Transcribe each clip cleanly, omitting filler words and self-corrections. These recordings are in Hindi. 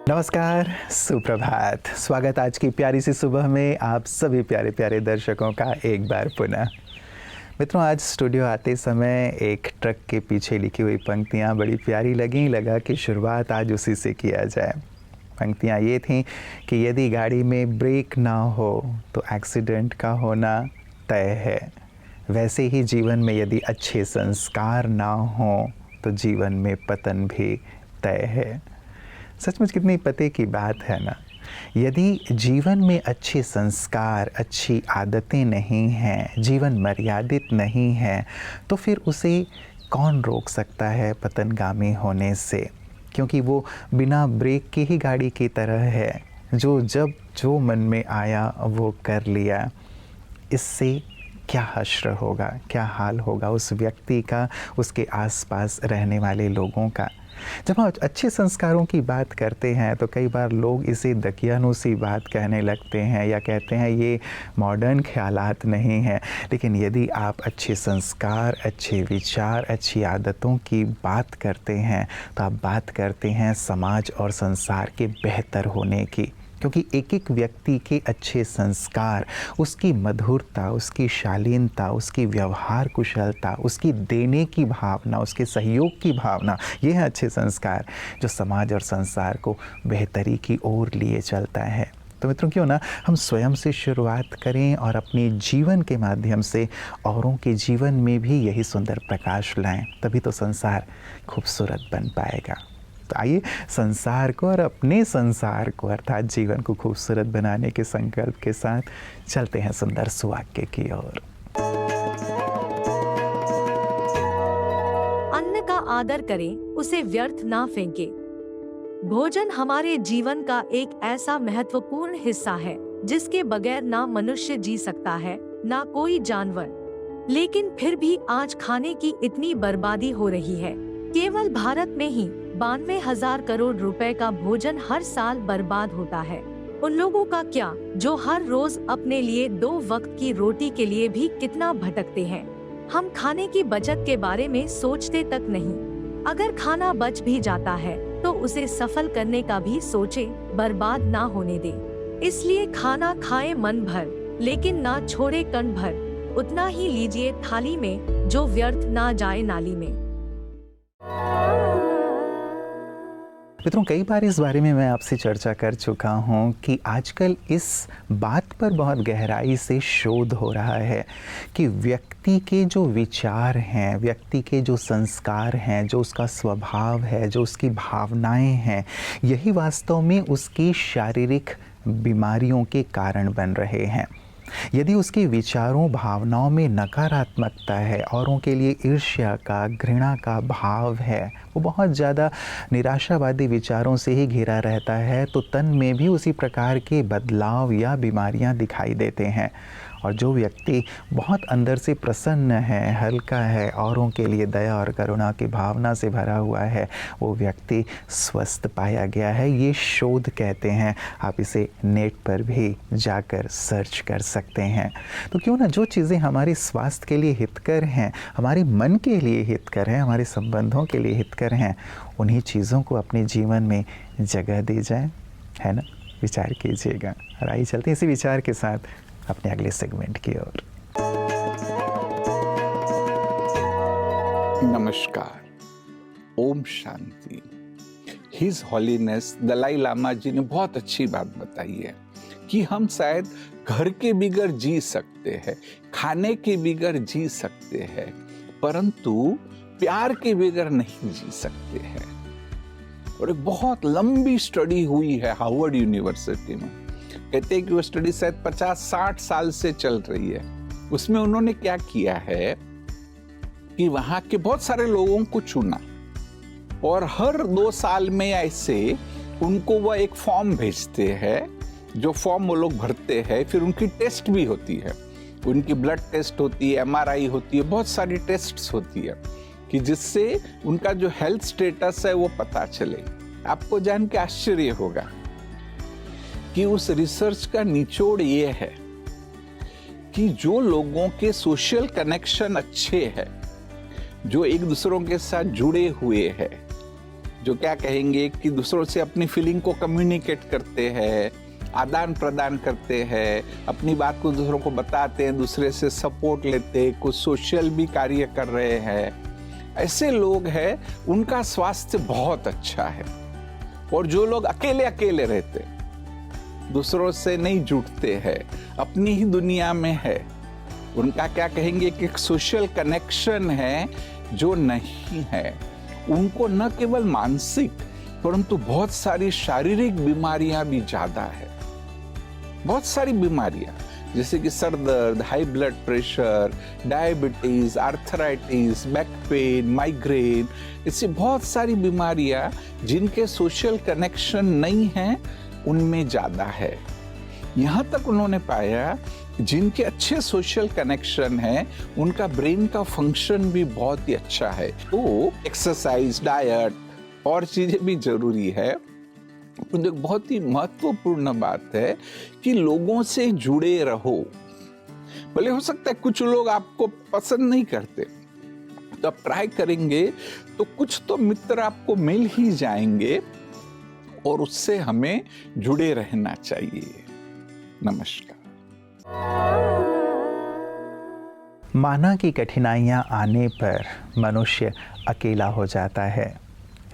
नमस्कार, सुप्रभात। स्वागत आज की प्यारी सी सुबह में आप सभी प्यारे प्यारे दर्शकों का एक बार पुनः। मित्रों, आज स्टूडियो आते समय एक ट्रक के पीछे लिखी हुई पंक्तियाँ बड़ी प्यारी लगीं, लगा कि शुरुआत आज उसी से किया जाए। पंक्तियाँ ये थीं कि यदि गाड़ी में ब्रेक ना हो तो एक्सीडेंट का होना तय है। वैसे ही जीवन में यदि अच्छे संस्कार ना हों तो जीवन में पतन भी तय है। सचमुच कितनी पते की बात है ना। यदि जीवन में अच्छे संस्कार, अच्छी आदतें नहीं हैं, जीवन मर्यादित नहीं है, तो फिर उसे कौन रोक सकता है पतनगामी होने से? क्योंकि वो बिना ब्रेक की ही गाड़ी की तरह है, जो जब जो मन में आया वो कर लिया। इससे क्या हश्र होगा, क्या हाल होगा उस व्यक्ति का, उसके आसपास रहने वाले लोगों का। जब हम अच्छे संस्कारों की बात करते हैं तो कई बार लोग इसे दकियानूसी बात कहने लगते हैं या कहते हैं ये मॉडर्न ख्यालात नहीं हैं। लेकिन यदि आप अच्छे संस्कार, अच्छे विचार, अच्छी आदतों की बात करते हैं तो आप बात करते हैं समाज और संसार के बेहतर होने की। क्योंकि एक एक व्यक्ति के अच्छे संस्कार, उसकी मधुरता, उसकी शालीनता, उसकी व्यवहार कुशलता, उसकी देने की भावना, उसके सहयोग की भावना, ये है अच्छे संस्कार जो समाज और संसार को बेहतरी की ओर लिए चलता है। तो मित्रों, क्यों ना हम स्वयं से शुरुआत करें और अपने जीवन के माध्यम से औरों के जीवन में भी यही सुंदर प्रकाश लाएं, तभी तो संसार खूबसूरत बन पाएगा। तो आइए संसार को और अपने संसार को अर्थात जीवन को खूबसूरत बनाने के संकल्प के साथ चलते हैं सुंदर सुवाक्य की ओर। अन्न का आदर करें, उसे व्यर्थ ना फेंके। भोजन हमारे जीवन का एक ऐसा महत्वपूर्ण हिस्सा है जिसके बगैर ना मनुष्य जी सकता है, ना कोई जानवर। लेकिन फिर भी आज खाने की इतनी बर्बादी हो रही है। केवल भारत में ही 92,000 करोड़ रुपए का भोजन हर साल बर्बाद होता है। उन लोगों का क्या जो हर रोज अपने लिए 2 वक्त की रोटी के लिए भी कितना भटकते हैं। हम खाने की बचत के बारे में सोचते तक नहीं। अगर खाना बच भी जाता है तो उसे सफल करने का भी सोचे, बर्बाद ना होने दे। इसलिए खाना खाए मन भर, लेकिन ना छोड़े कण भर। उतना ही लीजिए थाली में जो व्यर्थ ना जाए नाली में। मित्रों, कई बार इस बारे में मैं आपसे चर्चा कर चुका हूँ कि आजकल इस बात पर बहुत गहराई से शोध हो रहा है कि व्यक्ति के जो विचार हैं, व्यक्ति के जो संस्कार हैं, जो उसका स्वभाव है, जो उसकी भावनाएं हैं, यही वास्तव में उसकी शारीरिक बीमारियों के कारण बन रहे हैं। यदि उसके विचारों, भावनाओं में नकारात्मकता है, औरों के लिए ईर्ष्या का, घृणा का भाव है, वो बहुत ज़्यादा निराशावादी विचारों से ही घिरा रहता है, तो तन में भी उसी प्रकार के बदलाव या बीमारियां दिखाई देते हैं। और जो व्यक्ति बहुत अंदर से प्रसन्न है, हल्का है, औरों के लिए दया और करुणा की भावना से भरा हुआ है, वो व्यक्ति स्वस्थ पाया गया है। ये शोध कहते हैं। आप इसे नेट पर भी जाकर सर्च कर सकते हैं। तो क्यों ना जो चीज़ें हमारे स्वास्थ्य के लिए हितकर हैं, हमारे मन के लिए हितकर हैं, हमारे संबंधों के लिए हितकर हैं, उन्हीं चीज़ों को अपने जीवन में जगह दी जाए, है ना। विचार कीजिएगा। और आइए चलते हैं इसी विचार के साथ अपने अगले सेगमेंट की ओर। नमस्कार, ओम शांति। हिज हॉलीनेस दलाई लामा जी ने बहुत अच्छी बात बताई है कि हम शायद घर के बिगर जी सकते हैं, खाने के बिगर जी सकते हैं, परंतु प्यार के बिगर नहीं जी सकते हैं। और एक बहुत लंबी स्टडी हुई है हार्वर्ड यूनिवर्सिटी में। कहते हैं कि वो स्टडी शायद 50-60 साल से चल रही है। उसमें उन्होंने क्या किया है कि वहां के बहुत सारे लोगों को चुना और हर 2 साल में ऐसे उनको वो एक फॉर्म भेजते हैं, जो फॉर्म वो लोग भरते हैं। फिर उनकी टेस्ट भी होती है, उनकी ब्लड टेस्ट होती है, MRI होती है, बहुत सारी टेस्ट्स होती है कि जिससे उनका जो हेल्थ स्टेटस है वो पता चले। आपको जान के आश्चर्य होगा कि उस रिसर्च का निचोड़ ये है कि जो लोगों के सोशल कनेक्शन अच्छे हैं, जो एक दूसरों के साथ जुड़े हुए हैं, जो क्या कहेंगे कि दूसरों से अपनी फीलिंग को कम्युनिकेट करते हैं, आदान प्रदान करते हैं, अपनी बात को दूसरों को बताते हैं, दूसरे से सपोर्ट लेते हैं, कुछ सोशल भी कार्य कर रहे हैं, ऐसे लोग हैं उनका स्वास्थ्य बहुत अच्छा है। और जो लोग अकेले अकेले रहते, दूसरों से नहीं जुड़ते हैं, अपनी ही दुनिया में है, उनका क्या कहेंगे कि एक सोशल कनेक्शन है जो नहीं है। उनको न केवल मानसिक परंतु बहुत सारी शारीरिक बीमारियां भी ज्यादा है। बहुत सारी बीमारियां जैसे कि सर दर्द, high blood pressure, diabetes, arthritis, back pain, migraine, ऐसी बहुत सारी बीमारियां जिनके सोशल कनेक्शन नहीं है उनमें ज्यादा है। यहाँ तक उन्होंने पाया जिनके अच्छे सोशल कनेक्शन है उनका ब्रेन का फंक्शन भी बहुत ही अच्छा है। तो एक्सरसाइज, डाइट और चीजें भी जरूरी है। तो एक बहुत ही महत्वपूर्ण बात है कि लोगों से जुड़े रहो। भले हो सकता है कुछ लोग आपको पसंद नहीं करते, तो आप ट्राई करेंगे तो कुछ तो मित्र आपको मिल ही जाएंगे और उससे हमें जुड़े रहना चाहिए। नमस्कार। माना कि कठिनाइयाँ आने पर मनुष्य अकेला हो जाता है,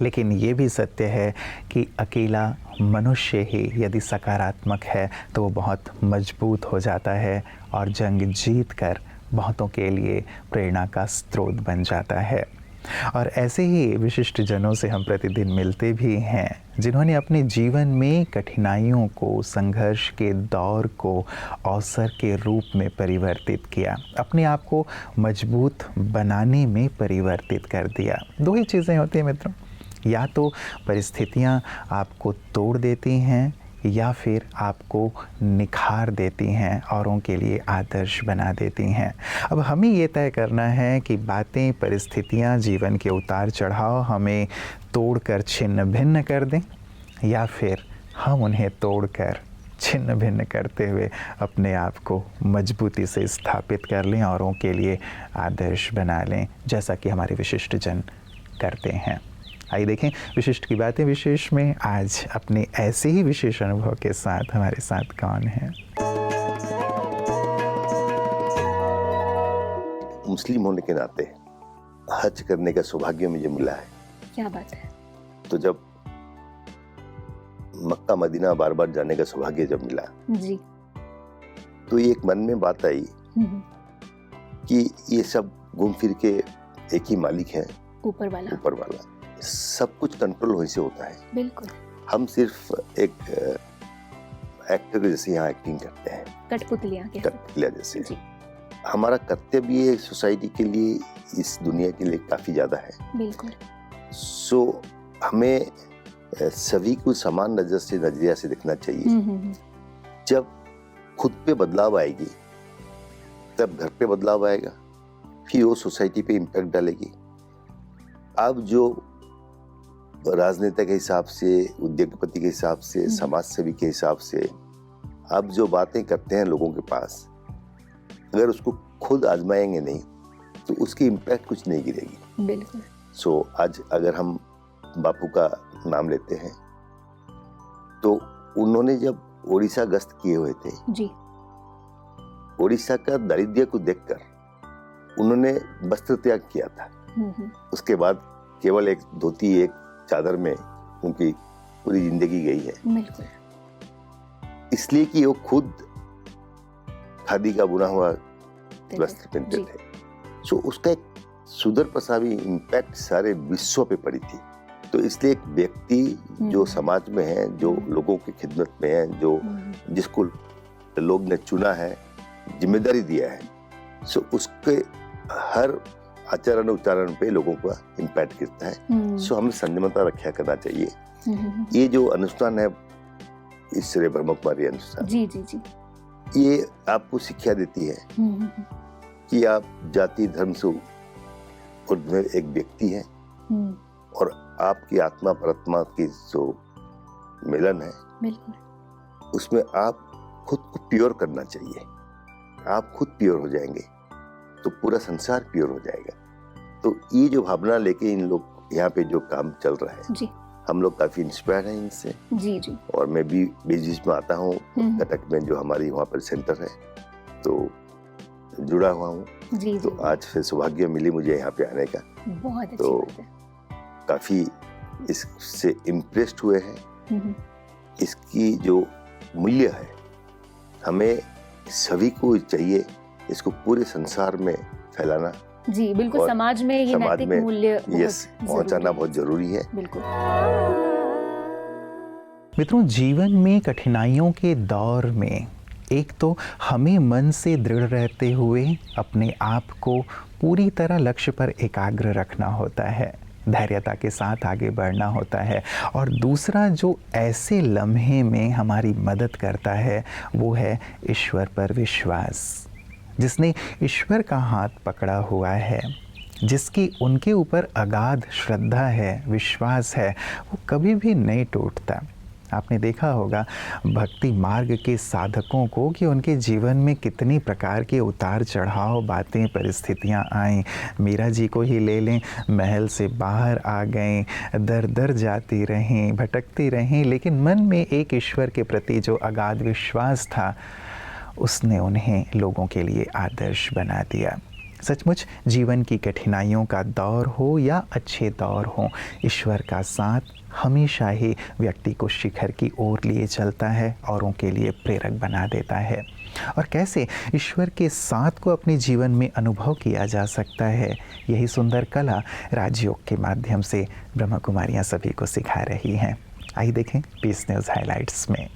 लेकिन ये भी सत्य है कि अकेला मनुष्य ही यदि सकारात्मक है तो वो बहुत मजबूत हो जाता है और जंग जीत कर बहुतों के लिए प्रेरणा का स्रोत बन जाता है। और ऐसे ही विशिष्ट जनों से हम प्रतिदिन मिलते भी हैं जिन्होंने अपने जीवन में कठिनाइयों को, संघर्ष के दौर को अवसर के रूप में परिवर्तित किया, अपने आप को मजबूत बनाने में परिवर्तित कर दिया। दो ही चीज़ें होती हैं मित्रों, या तो परिस्थितियां आपको तोड़ देती हैं या फिर आपको निखार देती हैं, औरों के लिए आदर्श बना देती हैं। अब हमें ये तय करना है कि बातें, परिस्थितियां, जीवन के उतार चढ़ाव हमें तोड़कर छिन्न भिन्न कर दें या फिर हम उन्हें तोड़कर छिन्न भिन्न करते हुए अपने आप को मजबूती से स्थापित कर लें, औरों के लिए आदर्श बना लें, जैसा कि हमारे विशिष्ट जन करते हैं। आइए देखें विशिष्ट की बातें विशेष में आज अपने ऐसे ही विशेष अनुभव के साथ हमारे साथ कौन है। मुस्लिम होने के नाते हज करने का सौभाग्य मुझे मिला है। क्या बात है। तो जब मक्का मदीना बार बार जाने का सौभाग्य जब मिला जी, तो ये एक मन में बात आई कि ये सब घूम फिर के एक ही मालिक है, ऊपर वाला। सब कुछ कंट्रोल वहीं से होता है। बिल्कुल। हम सिर्फ एक एक्टर जैसे यहाँ एक्टिंग करते हैं, कठपुतलियाँ जैसे। जी। हमारा कर्तव्य ये सोसाइटी के लिए, इस दुनिया के लिए काफी ज्यादा है। बिल्कुल। सो हमें सभी को समान नजरिया से देखना चाहिए। जब खुद पे बदलाव आएगी तब घर पे बदलाव आएगा, फिर वो सोसाइटी पे इम्पैक्ट डालेगी। अब जो राजनेता के हिसाब से, उद्योगपति के हिसाब से, समाज सेवी के हिसाब से अब जो बातें करते हैं लोगों के पास, अगर उसको खुद आजमाएंगे नहीं तो उसकी इम्पैक्ट कुछ नहीं गिरेगी। बिल्कुल। सो आज अगर हम बापू का नाम लेते हैं तो उन्होंने जब ओडिशा गश्त किए हुए थे जी, ओडिशा का दारिद्र्य को देखकर उन्होंने वस्त्र त्याग किया था। उसके बाद केवल एक धोती, एक चादर में उनकी पूरी जिंदगी गई है। बिल्कुल। इसलिए कि वो खुद खादी का बुना हुआ वस्त्र पहनते थे। सो उसका एक सुदूर प्रसावी इम्पैक्ट सारे विश्व पे पड़ी थी। तो इसलिए एक व्यक्ति जो समाज में है, जो लोगों की खिदमत में है, जो जिसको लोग ने चुना है, जिम्मेदारी दिया है, सो उसके हर आचरण उच्चारण पे लोगों का इम्पैक्ट गिरता है। सो हमें संयमता रक्षा करना चाहिए। ये जो अनुष्ठान है, इस ब्रह्म कुमारी अनुष्ठान, जी जी जी, ये आपको शिक्षा देती है कि आप जाति धर्म से ऊर्ध्व एक व्यक्ति है और आपकी आत्मा परमात्मा की जो मिलन है, उसमें आप खुद को प्योर करना चाहिए। आप खुद प्योर हो जाएंगे तो पूरा संसार प्योर हो जाएगा। तो ये जो भावना लेके इन लोग यहाँ पे जो काम चल रहा है, जी, हम लोग काफी इंस्पायर हैं इनसे। जी जी। और मैं भी बीच में आता हूँ कटक में, जो हमारी वहाँ पर सेंटर है, तो जुड़ा हुआ हूँ। जी तो जी। आज फिर सौभाग्य मिली मुझे यहाँ पे आने का। बहुत अच्छी तो बात है। काफी इससे इम्प्रेस्ड हुए हैं। हम्म, इसकी जो मूल्य है, हमें सभी को चाहिए इसको पूरे संसार में फैलाना। जी बिल्कुल, और समाज में ये समाज नैतिक में मूल्य यस पहुंचाना बहुत जरूरी है। बिल्कुल। मित्रों, जीवन में कठिनाइयों के दौर में एक तो हमें मन से दृढ़ रहते हुए अपने आप को पूरी तरह लक्ष्य पर एकाग्र रखना होता है, धैर्यता के साथ आगे बढ़ना होता है। और दूसरा जो ऐसे लम्हे में हमारी मदद करता है वो है ईश्वर पर विश्वास। जिसने ईश्वर का हाथ पकड़ा हुआ है, जिसकी उनके ऊपर अगाध श्रद्धा है, विश्वास है, वो कभी भी नहीं टूटता। आपने देखा होगा भक्ति मार्ग के साधकों को कि उनके जीवन में कितनी प्रकार के उतार चढ़ाव, बातें, परिस्थितियां आईं। मीरा जी को ही ले लें, महल से बाहर आ गए, दर दर जाती रहें, भटकती रहें, लेकिन मन में एक ईश्वर के प्रति जो अगाध विश्वास था, उसने उन्हें लोगों के लिए आदर्श बना दिया। सचमुच जीवन की कठिनाइयों का दौर हो या अच्छे दौर हो, ईश्वर का साथ हमेशा ही व्यक्ति को शिखर की ओर लिए चलता है, औरों के लिए प्रेरक बना देता है। और कैसे ईश्वर के साथ को अपने जीवन में अनुभव किया जा सकता है, यही सुंदर कला राजयोग के माध्यम से ब्रह्मा कुमारियाँ सभी को सिखा रही हैं। आइए देखें पीस न्यूज़ हाइलाइट्स में।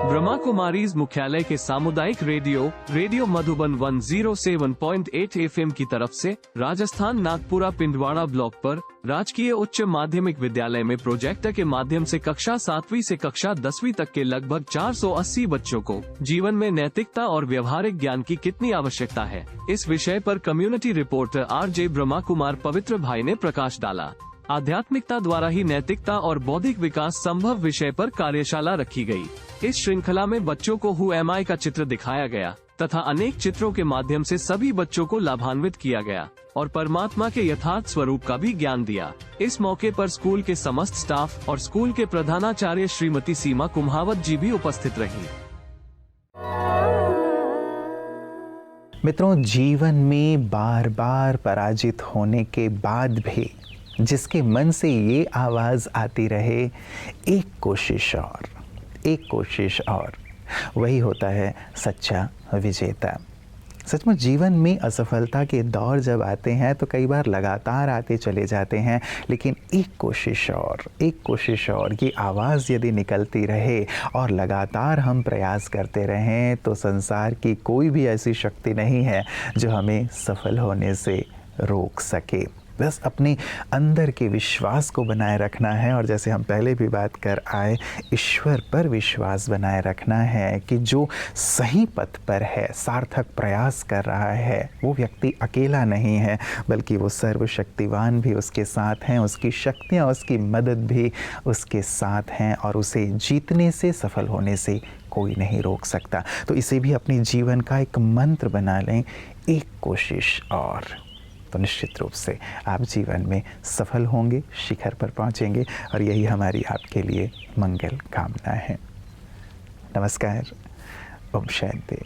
ब्रह्मा कुमारीज मुख्यालय के सामुदायिक रेडियो मधुबन 107.8 FM की तरफ से राजस्थान नागपुरा पिंडवाड़ा ब्लॉक पर राजकीय उच्च माध्यमिक विद्यालय में प्रोजेक्टर के माध्यम से कक्षा 7वीं से कक्षा 10वीं तक के लगभग 480 बच्चों को जीवन में नैतिकता और व्यवहारिक ज्ञान की कितनी आवश्यकता है, इस विषय पर community reporter RJ Brahma Kumar पवित्र भाई ने प्रकाश डाला। आध्यात्मिकता द्वारा ही नैतिकता और बौद्धिक विकास संभव विषय पर कार्यशाला रखी गई। इस श्रृंखला में बच्चों को हु एम आई का चित्र दिखाया गया तथा अनेक चित्रों के माध्यम से सभी बच्चों को लाभान्वित किया गया और परमात्मा के यथार्थ स्वरूप का भी ज्ञान दिया। इस मौके पर स्कूल के समस्त स्टाफ और स्कूल के प्रधानाचार्य श्रीमती सीमा कुम्हावत जी भी उपस्थित रही। मित्रों, जीवन में बार बार पराजित होने के बाद भी जिसके मन से ये आवाज़ आती रहे, एक कोशिश और, वही होता है सच्चा विजेता। सचमुच जीवन में असफलता के दौर जब आते हैं तो कई बार लगातार आते चले जाते हैं, लेकिन एक कोशिश और ये आवाज़ यदि निकलती रहे और लगातार हम प्रयास करते रहें तो संसार की कोई भी ऐसी शक्ति नहीं है जो हमें सफल होने से रोक सके। बस अपने अंदर के विश्वास को बनाए रखना है और जैसे हम पहले भी बात कर आए, ईश्वर पर विश्वास बनाए रखना है कि जो सही पथ पर है, सार्थक प्रयास कर रहा है, वो व्यक्ति अकेला नहीं है, बल्कि वो सर्वशक्तिवान भी उसके साथ हैं, उसकी शक्तियाँ, उसकी मदद भी उसके साथ हैं और उसे जीतने से, सफल होने से कोई नहीं रोक सकता। तो इसे भी अपने जीवन का एक मंत्र बना लें, एक कोशिश और, तो निश्चित रूप से आप जीवन में सफल होंगे, शिखर पर पहुंचेंगे और यही हमारी आपके लिए मंगल कामना है। नमस्कार, ओम शांति।